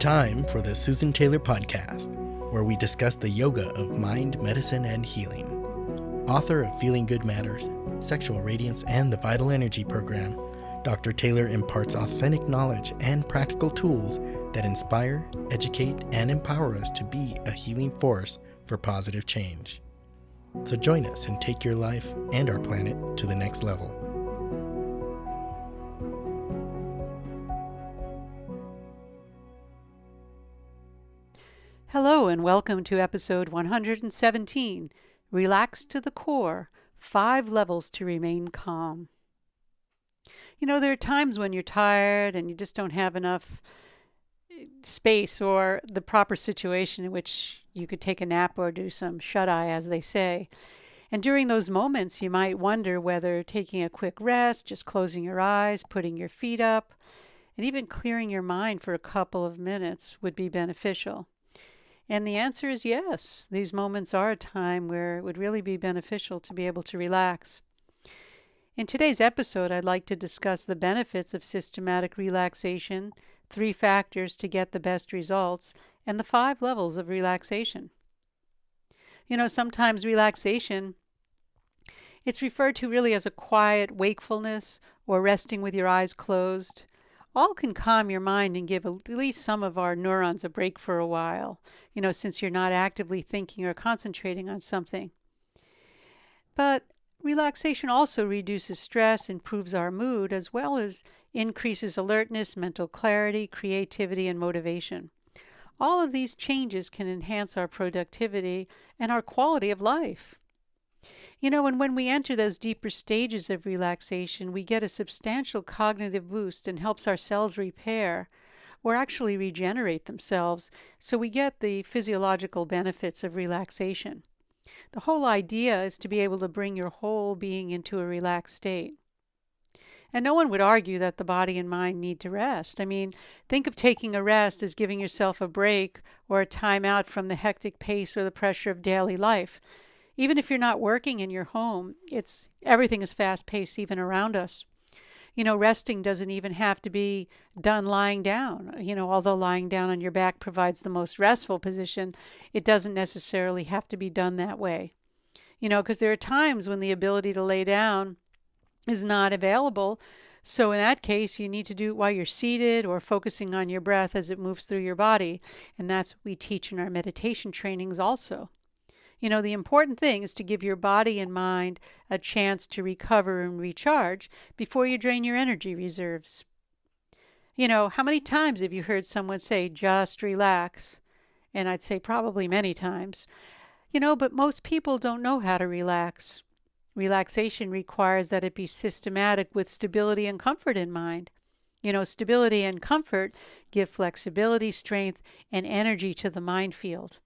time for the Susan Taylor Podcast, where we discuss the yoga of mind, medicine, and healing. Author of Feeling Good Matters, Sexual Radiance, and the Vital Energy Program, Dr. Taylor imparts authentic knowledge and practical tools that inspire, educate, and empower us to be a healing force for positive change. So join us and take your life and our planet to the next level. Hello and welcome to episode 117, Relax to the Core, 5 Levels to Remain Calm. You know, there are times when you're tired and you just don't have enough space or the proper situation in which you could take a nap or do some shut-eye, as they say. And during those moments, you might wonder whether taking a quick rest, just closing your eyes, putting your feet up, and even clearing your mind for a couple of minutes would be beneficial. And the answer is yes. These moments are a time where it would really be beneficial to be able to relax. In today's episode, I'd like to discuss the benefits of systematic relaxation, 3 factors to get the best results, and the 5 levels of relaxation. You know, sometimes relaxation, it's referred to really as a quiet wakefulness or resting with your eyes closed. All can calm your mind and give at least some of our neurons a break for a while, since you're not actively thinking or concentrating on something. But relaxation also reduces stress, improves our mood, as well as increases alertness, mental clarity, creativity, and motivation. All of these changes can enhance our productivity and our quality of life. And when we enter those deeper stages of relaxation, we get a substantial cognitive boost and helps our cells repair or actually regenerate themselves, so we get the physiological benefits of relaxation. The whole idea is to be able to bring your whole being into a relaxed state. And no one would argue that the body and mind need to rest. Think of taking a rest as giving yourself a break or a time out from the hectic pace or the pressure of daily life. Even if you're not working in your home, everything is fast-paced even around us. Resting doesn't even have to be done lying down. Although lying down on your back provides the most restful position, it doesn't necessarily have to be done that way. Because there are times when the ability to lay down is not available. So in that case, you need to do it while you're seated or focusing on your breath as it moves through your body. And that's what we teach in our meditation trainings also. The important thing is to give your body and mind a chance to recover and recharge before you drain your energy reserves. How many times have you heard someone say, just relax? And I'd say probably many times. But most people don't know how to relax. Relaxation requires that it be systematic with stability and comfort in mind. Stability and comfort give flexibility, strength, and energy to the mind field.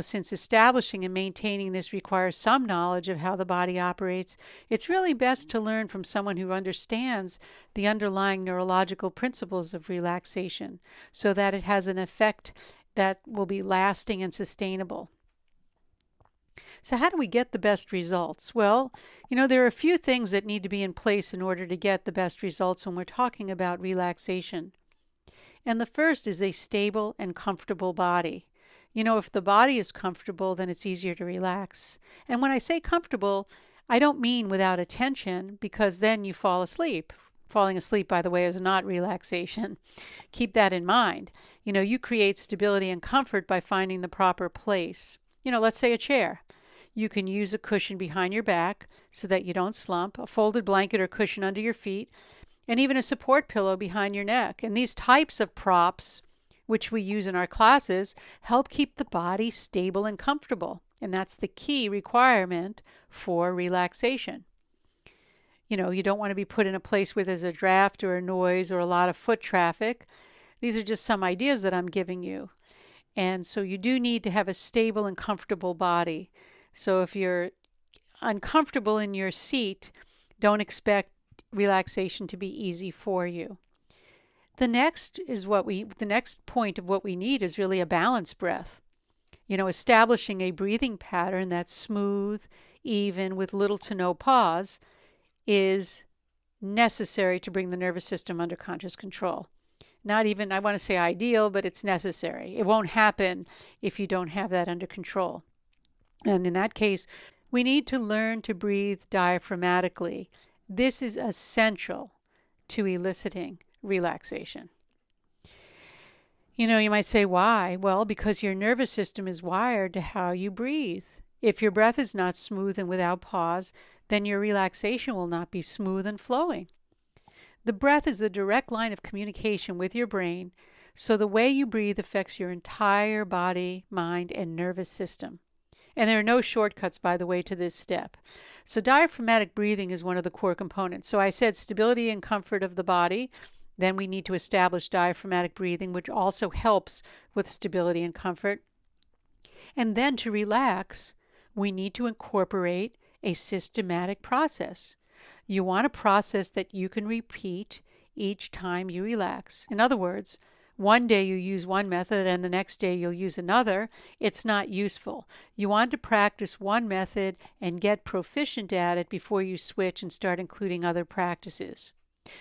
Since establishing and maintaining this requires some knowledge of how the body operates, it's really best to learn from someone who understands the underlying neurological principles of relaxation so that it has an effect that will be lasting and sustainable. So how do we get the best results? Well, there are a few things that need to be in place in order to get the best results when we're talking about relaxation. And the first is a stable and comfortable body. If the body is comfortable, then it's easier to relax. And when I say comfortable, I don't mean without attention, because then you fall asleep. Falling asleep, by the way, is not relaxation. Keep that in mind. You create stability and comfort by finding the proper place. Let's say a chair. You can use a cushion behind your back so that you don't slump, a folded blanket or cushion under your feet, and even a support pillow behind your neck. And these types of props, which we use in our classes, help keep the body stable and comfortable. And that's the key requirement for relaxation. You don't want to be put in a place where there's a draft or a noise or a lot of foot traffic. These are just some ideas that I'm giving you. And so you do need to have a stable and comfortable body. So if you're uncomfortable in your seat, don't expect relaxation to be easy for you. The next point of what we need is really a balanced breath. Establishing a breathing pattern that's smooth, even, with little to no pause is necessary to bring the nervous system under conscious control. not even, I want to say ideal, but it's necessary. It won't happen if you don't have that under control. And in that case, we need to learn to breathe diaphragmatically. This is essential to eliciting relaxation. You might say, why? Well, because your nervous system is wired to how you breathe. If your breath is not smooth and without pause, then your relaxation will not be smooth and flowing. The breath is the direct line of communication with your brain, so the way you breathe affects your entire body, mind, and nervous system. And there are no shortcuts, by the way, to this step. So diaphragmatic breathing is one of the core components. So I said stability and comfort of the body. Then we need to establish diaphragmatic breathing, which also helps with stability and comfort. And then to relax, we need to incorporate a systematic process. You want a process that you can repeat each time you relax. In other words, one day you use one method and the next day you'll use another. It's not useful. You want to practice one method and get proficient at it before you switch and start including other practices.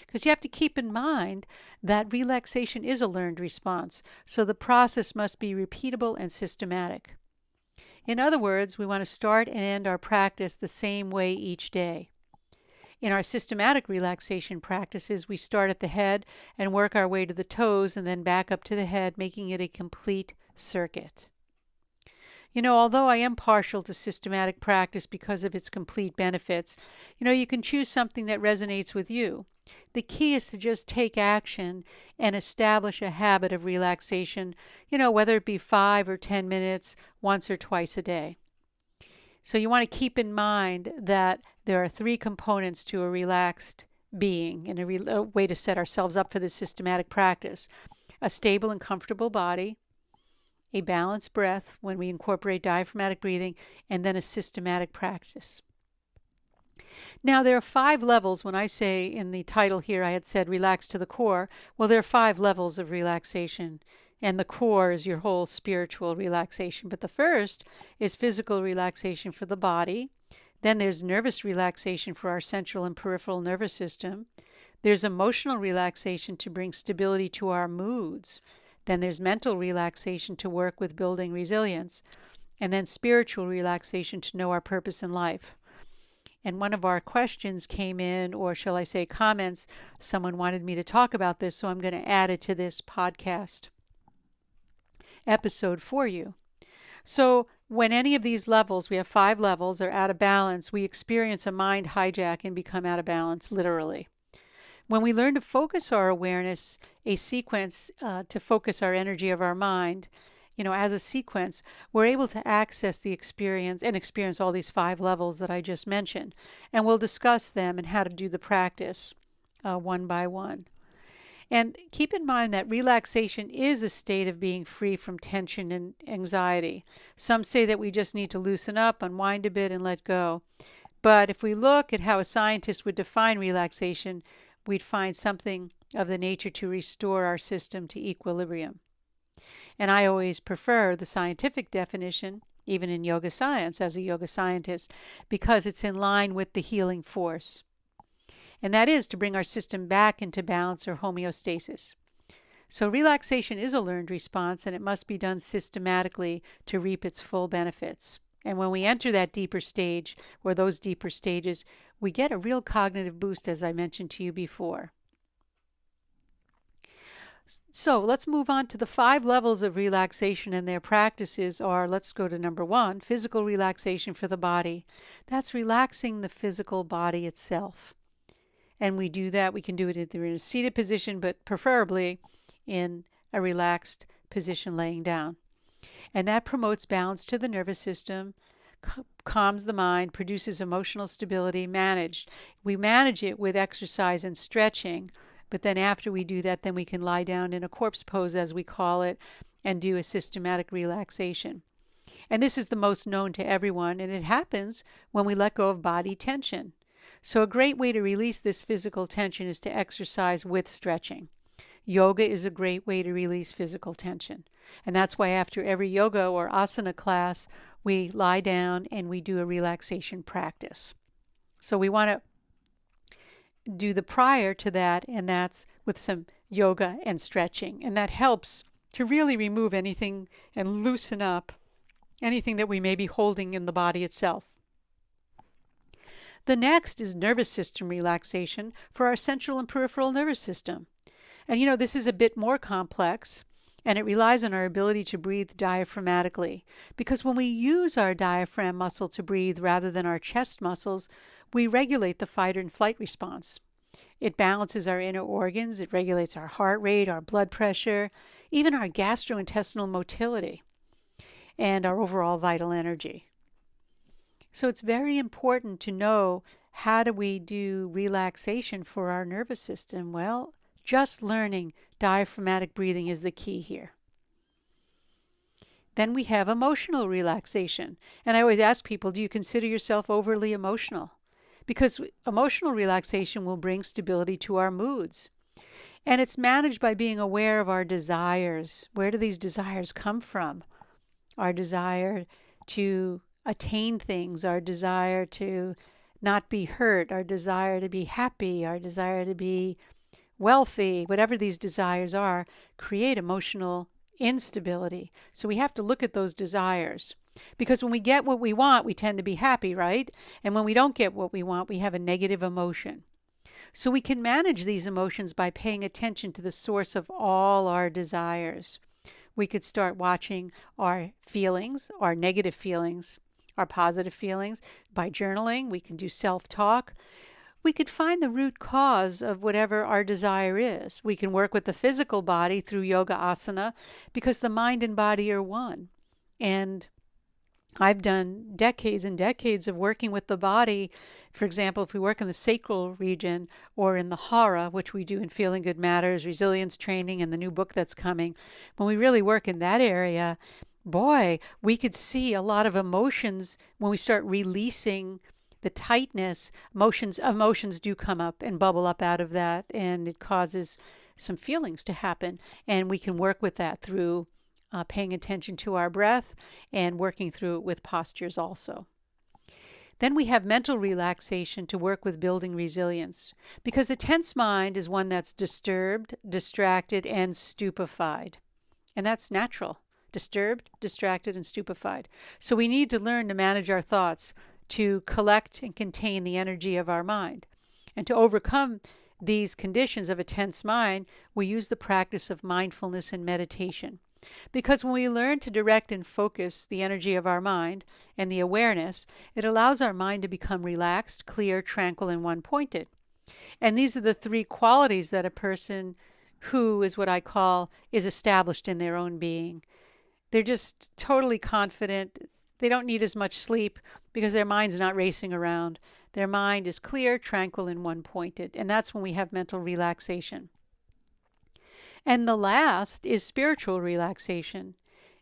Because you have to keep in mind that relaxation is a learned response, so the process must be repeatable and systematic. In other words, we want to start and end our practice the same way each day. In our systematic relaxation practices, we start at the head and work our way to the toes and then back up to the head, making it a complete circuit. Although I am partial to systematic practice because of its complete benefits, you can choose something that resonates with you. The key is to just take action and establish a habit of relaxation, whether it be 5 or 10 minutes, once or twice a day. So you want to keep in mind that there are 3 components to a relaxed being and a way to set ourselves up for this systematic practice. A stable and comfortable body, a balanced breath when we incorporate diaphragmatic breathing, and then a systematic practice. Now, there are 5 levels. When I say in the title here, I had said relax to the core. Well, there are 5 levels of relaxation, and the core is your whole spiritual relaxation. But the first is physical relaxation for the body. Then there's nervous relaxation for our central and peripheral nervous system. There's emotional relaxation to bring stability to our moods. Then there's mental relaxation to work with building resilience. And then spiritual relaxation to know our purpose in life. And one of our questions came in, or shall I say comments, someone wanted me to talk about this, so I'm going to add it to this podcast episode for you. So when any of these levels, we have 5 levels, are out of balance, we experience a mind hijack and become out of balance, literally. When we learn to focus our awareness, a sequence to focus our energy of our mind, as a sequence, we're able to access the experience and experience all these 5 levels that I just mentioned. And we'll discuss them and how to do the practice one by one. And keep in mind that relaxation is a state of being free from tension and anxiety. Some say that we just need to loosen up, unwind a bit, and let go. But if we look at how a scientist would define relaxation, we'd find something of the nature to restore our system to equilibrium. And I always prefer the scientific definition, even in yoga science as a yoga scientist, because it's in line with the healing force. And that is to bring our system back into balance or homeostasis. So relaxation is a learned response, and it must be done systematically to reap its full benefits. And when we enter that deeper stage, or those deeper stages, we get a real cognitive boost, as I mentioned to you before. So let's move on to the 5 levels of relaxation, and their practices are, let's go to number 1, physical relaxation for the body. That's relaxing the physical body itself. And we do that, we can do it either in a seated position, but preferably in a relaxed position laying down. And that promotes balance to the nervous system, calms the mind, produces emotional stability, managed. We manage it with exercise and stretching, but then after we do that, then we can lie down in a corpse pose, as we call it, and do a systematic relaxation. And this is the most known to everyone, and it happens when we let go of body tension. So a great way to release this physical tension is to exercise with stretching. Yoga is a great way to release physical tension. And that's why after every yoga or asana class, we lie down and we do a relaxation practice. So we want to do the prior to that, and that's with some yoga and stretching. And that helps to really remove anything and loosen up anything that we may be holding in the body itself. The next is nervous system relaxation for our central and peripheral nervous system. And this is a bit more complex, and it relies on our ability to breathe diaphragmatically. Because when we use our diaphragm muscle to breathe rather than our chest muscles, we regulate the fight and flight response. It balances our inner organs, it regulates our heart rate, our blood pressure, even our gastrointestinal motility, and our overall vital energy. So it's very important to know, how do we do relaxation for our nervous system? Well, just learning diaphragmatic breathing is the key here. Then we have emotional relaxation. And I always ask people, do you consider yourself overly emotional? Because emotional relaxation will bring stability to our moods. And it's managed by being aware of our desires. Where do these desires come from? Our desire to attain things, our desire to not be hurt, our desire to be happy, our desire to be wealthy, whatever these desires are, create emotional instability. So we have to look at those desires. Because when we get what we want, we tend to be happy, right? And when we don't get what we want, we have a negative emotion. So we can manage these emotions by paying attention to the source of all our desires. We could start watching our feelings, our negative feelings, our positive feelings. By journaling, we can do self-talk. We could find the root cause of whatever our desire is. We can work with the physical body through yoga asana, because the mind and body are one. And I've done decades and decades of working with the body. For example, if we work in the sacral region or in the hara, which we do in Feeling Good Matters, resilience training, and the new book that's coming, when we really work in that area, boy, we could see a lot of emotions when we start releasing the tightness. Emotions do come up and bubble up out of that, and it causes some feelings to happen. And we can work with that through paying attention to our breath and working through it with postures also. Then we have mental relaxation to work with building resilience, because a tense mind is one that's disturbed, distracted, and stupefied. And that's natural. Disturbed, distracted, and stupefied. So we need to learn to manage our thoughts, to collect and contain the energy of our mind. And to overcome these conditions of a tense mind, we use the practice of mindfulness and meditation. Because when we learn to direct and focus the energy of our mind and the awareness, it allows our mind to become relaxed, clear, tranquil, and one-pointed. And these are the three qualities that a person who is what I call is established in their own being. They're just totally confident. They don't need as much sleep because their mind's not racing around. Their mind is clear, tranquil, and one-pointed. And that's when we have mental relaxation. And the last is spiritual relaxation.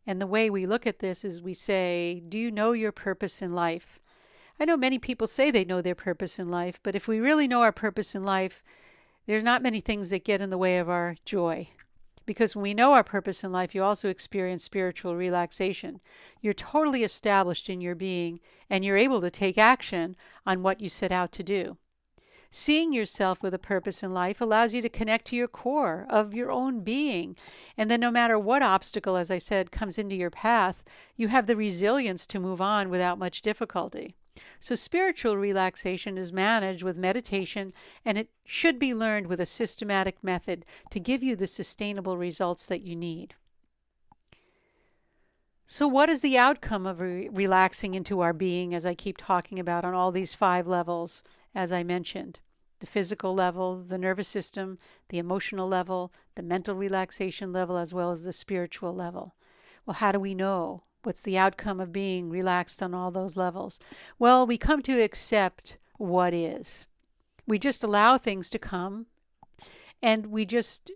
And the way we look at this is we say, do you know your purpose in life? I know many people say they know their purpose in life, but if we really know our purpose in life, there's not many things that get in the way of our joy. Because when we know our purpose in life, you also experience spiritual relaxation. You're totally established in your being, and you're able to take action on what you set out to do. Seeing yourself with a purpose in life allows you to connect to your core of your own being. And then no matter what obstacle, as I said, comes into your path, you have the resilience to move on without much difficulty. So spiritual relaxation is managed with meditation, and it should be learned with a systematic method to give you the sustainable results that you need. So what is the outcome of relaxing into our being, as I keep talking about, on all these 5 levels, as I mentioned? The physical level, the nervous system, the emotional level, the mental relaxation level, as well as the spiritual level. Well, how do we know? What's the outcome of being relaxed on all those levels? Well, we come to accept what is. We just allow things to come, and we just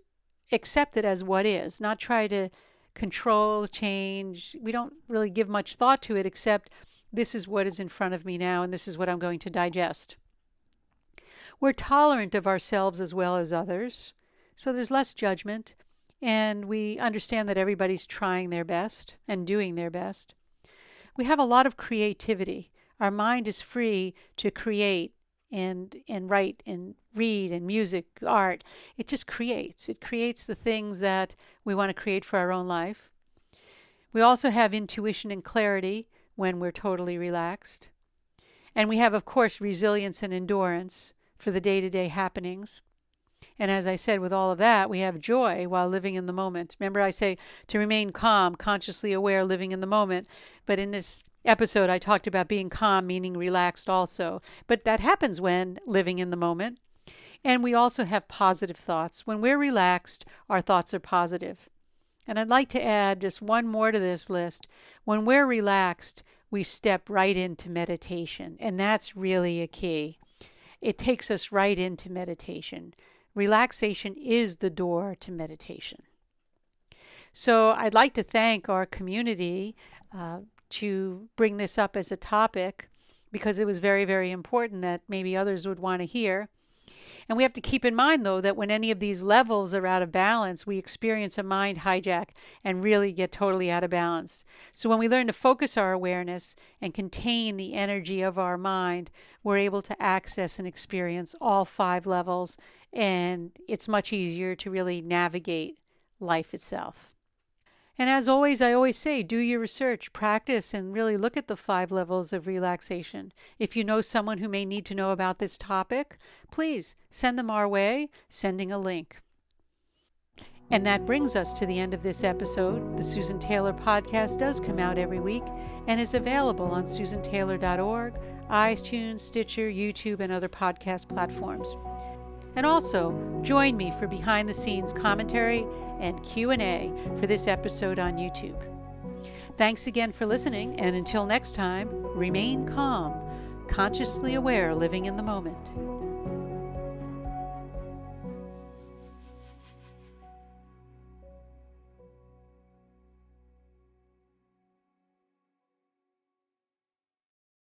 accept it as what is, not try to control, change. We don't really give much thought to it, except this is what is in front of me now, and this is what I'm going to digest. We're tolerant of ourselves as well as others, so there's less judgment, and we understand that everybody's trying their best and doing their best. We have a lot of creativity. Our mind is free to create and write and read and music, art. It just creates. It creates the things that we want to create for our own life. We also have intuition and clarity when we're totally relaxed. And we have, of course, resilience and endurance for the day-to-day happenings. And as I said, with all of that, we have joy while living in the moment. Remember, I say to remain calm, consciously aware, living in the moment. But in this episode, I talked about being calm, meaning relaxed also. But that happens when living in the moment. And we also have positive thoughts. When we're relaxed, our thoughts are positive. And I'd like to add just one more to this list. When we're relaxed, we step right into meditation. And that's really a key. It takes us right into meditation. Relaxation is the door to meditation. So I'd like to thank our community to bring this up as a topic, because it was very, very important that maybe others would want to hear. And we have to keep in mind, though, that when any of these levels are out of balance, we experience a mind hijack and really get totally out of balance. So when we learn to focus our awareness and contain the energy of our mind, we're able to access and experience all 5 levels, and it's much easier to really navigate life itself. And as always, I always say, do your research, practice, and really look at the 5 levels of relaxation. If you know someone who may need to know about this topic, please send them our way, sending a link. And that brings us to the end of this episode. The Susan Taylor podcast does come out every week and is available on susantaylor.org, iTunes, Stitcher, YouTube, and other podcast platforms. And also, join me for behind-the-scenes commentary and Q&A for this episode on YouTube. Thanks again for listening, and until next time, remain calm, consciously aware, living in the moment.